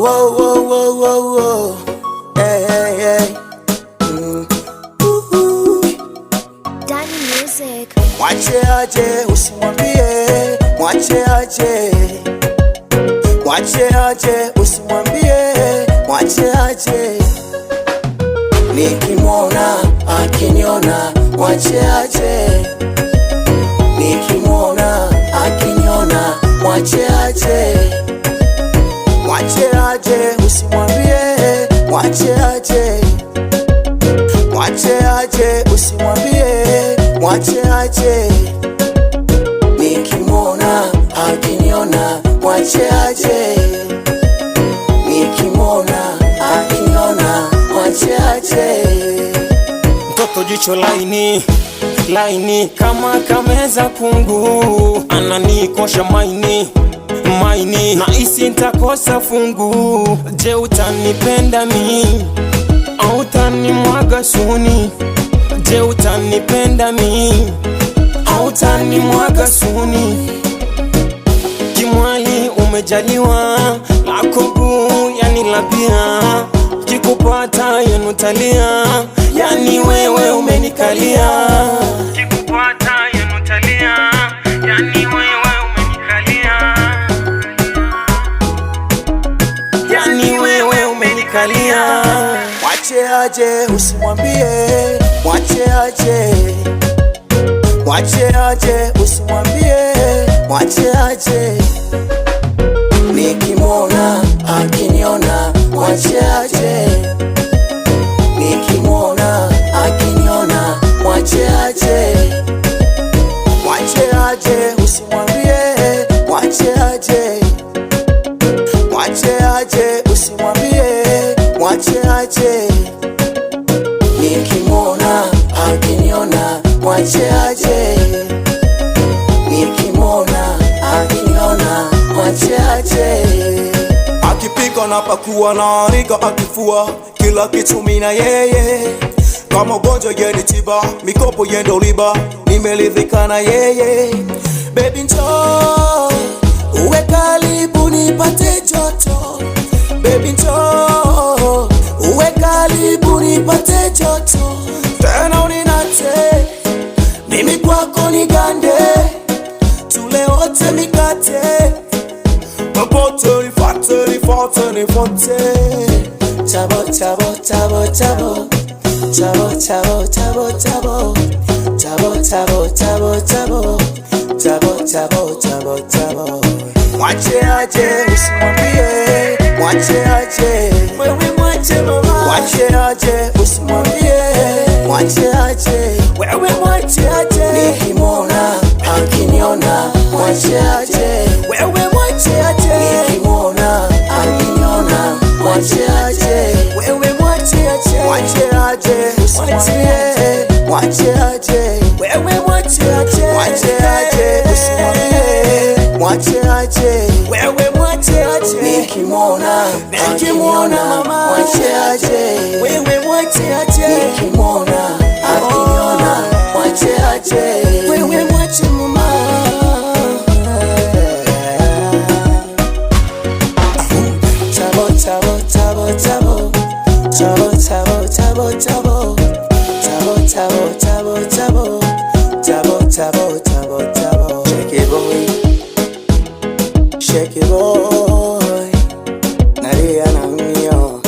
whoa, whoa, whoa, whoa, whoa. Hey, hey, hey. Danny Music. Mwache aje, usimwambie. Mwache aje. Mwache aje, usimwambie. Mwache aje. Nikimwona, akiniona. Mwache aje. Nikimwona, akiniona. Mwache aje. Mwache aje, usimwambie. Mwache aje. Mwache aje, usimwambie. Mwache aje. Nikimwona, akiniona. Mwache aje. Nikimwona, akiniona. Mwache aje. Mtoto jicho laini, laini kama kameza kungu, ananikosha maini, maini na isi nitakosa fungu. Je, utanipenda mi au utanimwaga suni? Je, utanipenda mi au utanimwaga suni? Kimwali umejaliwa lako guu, yani labia kikupata yenutalia, yani wewe umenikalia. Kikupata yenutalia, yani wewe umenikalia, yani wewe umenikalia. Mwache aje, usimwambie. Mwache aje. Mwache aje, usimwambie. Mwache aje. Nikimwona, akiniona. Mwache aje. Nikimwona, akiniona. Mwache aje. Mwache aje, usimwambie. Mwache aje. Mwache aje, usimwambie. Mwache aje. Nikimwona, akiniona. Mwache aje. Nikimwona, akiniona. Mwache aje. Akipika na pakua na anika akifua, kila kitu mina yeye. Kama ugonjwa yeni tiba, mikopo yendo riba, nimeridhika na yeye. Baby njoo, uwe karibu nipate joto. Baby njoo, uwe karibu nipate joto. Tena uninate, mimi kwako nigande. Tule wote mikate, popote nifate, nifate, nifate. Chabo, chabo, chabo, chabo. Chabo, chabo, chabo, chabo. Chabo, chabo, chabo, chabo. Chabo, chabo, chabo, chabo. Mwache aje, usimwambie. Mwache aje. Wewe mwache mama. Mwache aje, usimwambie. Mwache aje. Wewe mwache aje. Nikimwona, akiniona. Mwache aje. Wewe mwache aje. Nikimwona, akiniona. Mwache aje. Wewe mwache aje. Mwache aje, usimwambie. Mwache aje. Wewe mwache aje. Mwache aje, usimwambie. Mwache aje. Wewe mwache aje. Nikimwona, mama. Mwache aje. Wewe mwache aje. Nikimwona, akiniona. Mwache aje. Wewe mwache mama. Chabo, chabo, chabo, chabo. Chabo, chabo, chabo, chabo. Chabo, chabo, chabo, chabo. Chabo, chabo, chabo, chabo. Shake it, boy. Shake it, boy. Nadia na mio.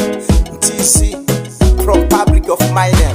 TC from Public of Minor.